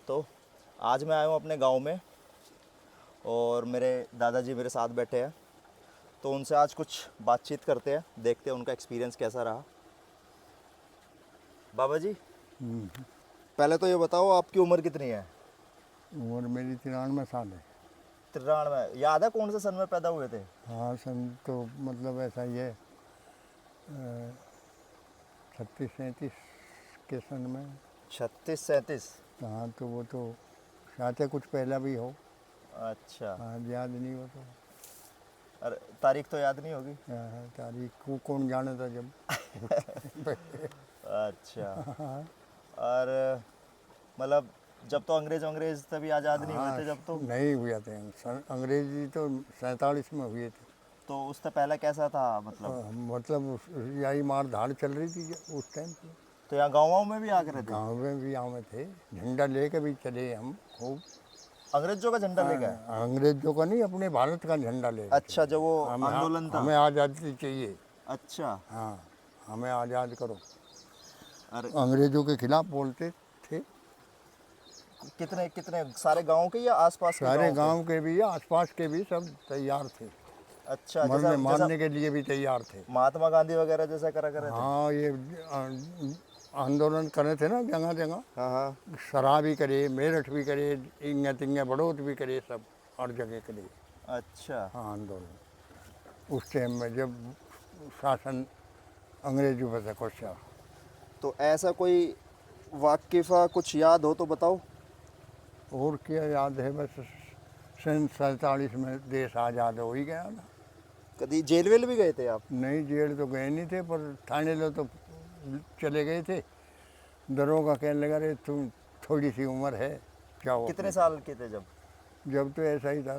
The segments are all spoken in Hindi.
तो आज मैं आया हूँ अपने गांव में और मेरे दादाजी मेरे साथ बैठे हैं, तो उनसे आज कुछ बातचीत करते हैं, देखते हैं उनका एक्सपीरियंस कैसा रहा। बाबा जी, पहले तो ये बताओ आपकी उम्र कितनी है? उम्र मेरी 93 साल है। 93। याद है कौन से सन में पैदा हुए थे? हाँ, सन तो मतलब ऐसा ही है, 36-37 के सन में। 36-37। हाँ, तो वो तो शायद से कुछ पहला भी हो। अच्छा। हाँ, याद नहीं हो तो। अरे तारीख तो याद नहीं होगी। तारीख को कौन जाने था जब। अच्छा। और मतलब जब तो अंग्रेज तभी आज़ाद नहीं हुए हाँ, थे जब तो? नहीं हुए थे अंग्रेजी तो 47 में हुए थे। तो उससे पहले कैसा था मतलब? मतलब यही मार धाड़ चल रही थी उस टाइम पे। तो यहाँ गाँव में भी आके रहते? गाँव में भी आए थे, झंडा लेके भी चले हम खूब। अंग्रेजों का झंडा लेके आए? अंग्रेजों का नहीं, अपने भारत का झंडा लेके अच्छा, जो वो चले। आंदोलन था। हमें आज़ादी चाहिए। अच्छा। हाँ, हमें आज़ाद करो। अरे अंग्रेजों के खिलाफ बोलते थे। कितने कितने सारे गांव के या आसपास के सारे गांव के? गांव के भी, आसपास के भी सब तैयार थे। अच्छा, जैसा जैसा मारने के लिए भी तैयार थे। महात्मा गांधी वगैरह जैसा करा करे थे? हाँ, ये आंदोलन करे थे ना जगह जगह। हाँ हाँ। सराह भी करे, मेरठ भी करे, इंगे तिंगे बड़ौत भी करे, सब हर जगह करे। अच्छा। हाँ, आंदोलन उस टाइम में जब शासन अंग्रेजों पर से कुछ। तो ऐसा कोई वाकिफ़ा कुछ याद हो तो बताओ। और क्या याद है, बस सन 47 में देश आज़ाद हो ही गया ना। कभी जेल वेल भी गए थे आप? नहीं, जेल तो गए नहीं थे, पर थाने लो तो चले गए थे। दरोगा कहने लगा, अरे तुम थोड़ी सी उम्र है, जाओ। कितने साल के थे जब? जब तो ऐसा ही था,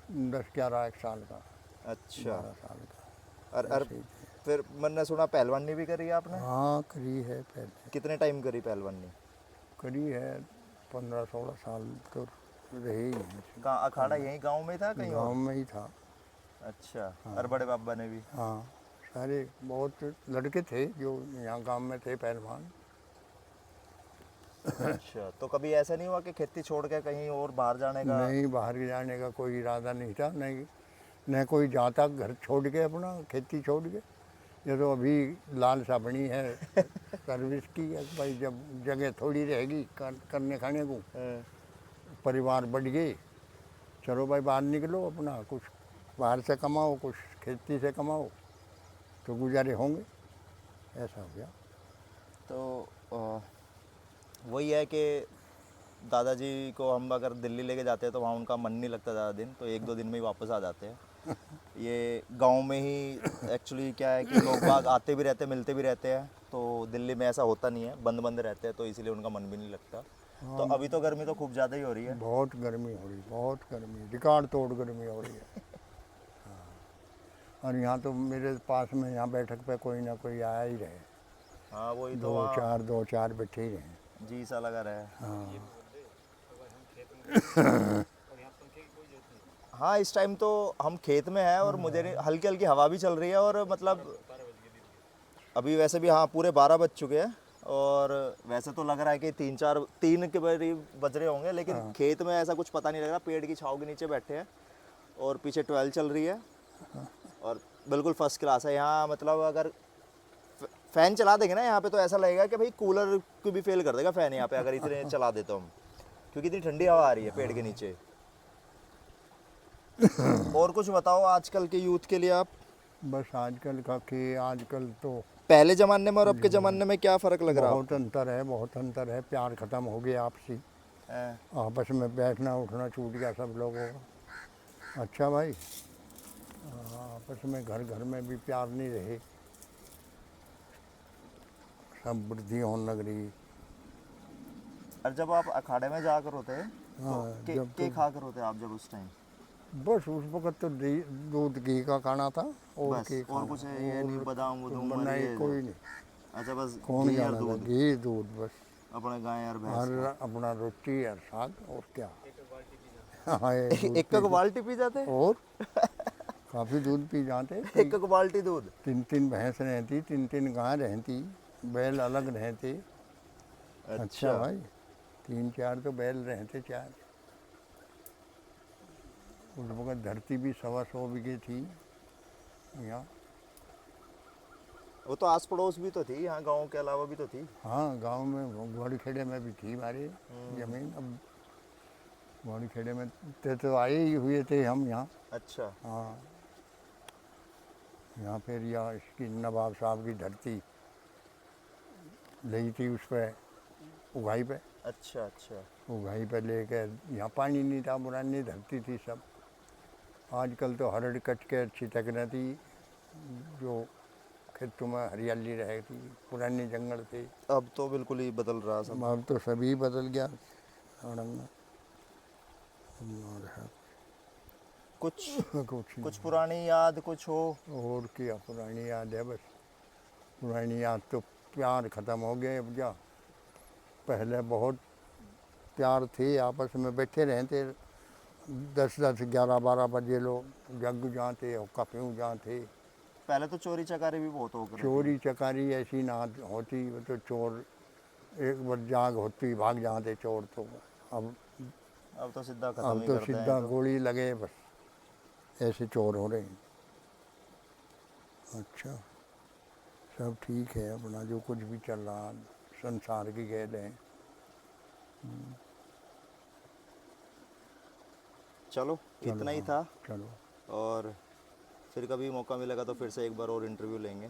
10-11 साल का, अच्छा। 12 साल और का, ऐसे ही थे। फिर मैंने सुना पहलवानी भी करी है आपने? हाँ, करी है पहले। कितने टाइम करी पहलवानी? करी है 15-16 साल तो रहे ही हैं। कहाँ अखाड़ा यहीं गांव में था कहीं गांव और? में ही था। अच्छा। और बड़े बाबा ने भी? हाँ, सारे बहुत लड़के थे जो यहाँ गांव में थे पहलवान। अच्छा, तो कभी ऐसा नहीं हुआ कि खेती छोड़ के कहीं और बाहर जाने का? नहीं, बाहर जाने का कोई इरादा नहीं था, नहीं न कोई जाता घर छोड़ के, अपना खेती छोड़ के। ये तो अभी लालसा बनी है सर्विस की है, भाई जब जगह थोड़ी रहेगी करने खाने को, हाँ। परिवार बढ़ गए, चलो भाई बाहर निकलो, अपना कुछ बाहर से कमाओ, कुछ खेती से कमाओ, तो गुजारे होंगे। ऐसा हो गया। तो वही है कि दादाजी को हम अगर दिल्ली लेके जाते हैं तो वहाँ उनका मन नहीं लगता ज़्यादा दिन, तो 1-2 दिन में ही वापस आ जाते हैं। ये गांव में ही एक्चुअली क्या है कि लोग बाग आते भी रहते हैं, मिलते भी रहते हैं, तो दिल्ली में ऐसा होता नहीं है, बंद बंद रहते हैं, तो इसीलिए उनका मन भी नहीं लगता। तो अभी तो गर्मी तो खूब ज़्यादा ही हो रही है। बहुत गर्मी हो रही, बहुत गर्मी, रिकॉर्ड तोड़ गर्मी हो रही है। और यहाँ तो मेरे पास में, यहाँ बैठक पे कोई ना कोई आया ही रहे। हाँ वही तो, दो वहाँ चार बैठे ही रहे। जी सा लगा रहा है। हाँ, हाँ इस टाइम तो हम खेत में हैं और मुझे हल्की हल्की हवा भी चल रही है, और मतलब अभी वैसे भी हाँ पूरे 12 बज चुके हैं, और वैसे तो लग रहा है कि 3 के करीब बज रहे होंगे, लेकिन खेत में ऐसा कुछ पता नहीं लग रहा। पेड़ की छाँव के नीचे बैठे हैं और पीछे 12 चल रही है, और बिल्कुल फर्स्ट क्लास है यहाँ। मतलब अगर फैन चला देंगे ना यहाँ पे तो ऐसा लगेगा कि भाई कूलर को भी फेल कर देगा फैन यहाँ पे, अगर इतने चला देते हम, क्योंकि इतनी ठंडी हवा आ रही है पेड़ के नीचे। और कुछ बताओ आजकल के यूथ के लिए आप। बस आजकल का कि आजकल तो पहले ज़माने में और अब के ज़माने में क्या फ़र्क लग रहा है बहुत आपको? अंतर है, बहुत अंतर है। प्यार ख़त्म हो गया आपसी, हैं? आपस में बैठना उठना छूट गया सब लोगों का। अच्छा भाई, आपस में घर घर में भी प्यार नहीं रहे, सब वृद्धि होने लग रही। और जब आप अखाड़े में जाकर होते तो हाँ, जब के तो खा कर होते आप जब उस टाइम? बस उस वक़्त तो दूध घी का खाना था, और बस के और खाना, कुछ है ये नहीं, बादाम कुछ वुदूम और बनाई ये? कोई नहीं। अच्छा, बस कौन घी और जाना था, दूध, घी दूध बस। अपने गाय और भैंस और का। अपना रोटी और साग, और क्या। हाँ, ये दूध एक पी एक बाल्टी पी जाते? और काफ़ी दूध पी जाते। एक एक बाल्टी दूध? 3-3 भैंस रहती, 3-3 गाय रहती, बैल अलग रहते। अच्छा अच्छा। भाई, तीन चार तो बैल रहे थे, चार। उस वक्त धरती भी 125 बीघे थी यहाँ। वो तो आस पड़ोस भी तो थी, यहाँ गांव के अलावा भी तो थी। हाँ, गांव में घोड़ी खेड़े में भी थी हमारी ज़मीन। अब घोड़ी खेड़े में तो आए ही हुए थे हम यहाँ। अच्छा। हाँ, यहाँ फिर यहाँ इसकी नवाब साहब की धरती ली थी, उस पर उगाई पे। अच्छा अच्छा। उगाई पे लेकर यहाँ पानी नहीं था, पुरानी धरती थी सब। आजकल तो हरड़ कट के अच्छी तक रहती, जो खेतों में हरियाली रहेगी, पुरानी जंगल थे। अब तो बिल्कुल ही बदल रहा सब। अब तो सभी बदल गया सड़ंगा। और है कुछ कुछ कुछ नहीं। पुरानी याद कुछ हो। और क्या पुरानी याद है, बस पुरानी याद तो प्यार ख़त्म हो गए अब क्या। पहले बहुत प्यार थे, आपस में बैठे रहते 10-10, 11-12 बजे लोग जग जहाँ थे और कप्यूँ जहाँ थे। पहले तो चोरी चकारी भी बहुत हो रही चोरी चकारी ऐसी ना होती, वो तो चोर एक बार जाग होती भाग जाते चोर तो। अब अब तो सीधा खत्म अब ही तो करते हैं सीधा तो। गोली लगे, बस ऐसे चोर हो रहे हैं। अच्छा, सब ठीक है अपना, जो कुछ भी चल रहा संसार की खेल है। चलो चलो, इतना ही हाँ, था। चलो। और फिर कभी मौका मिलेगा तो फिर से एक बार और इंटरव्यू लेंगे।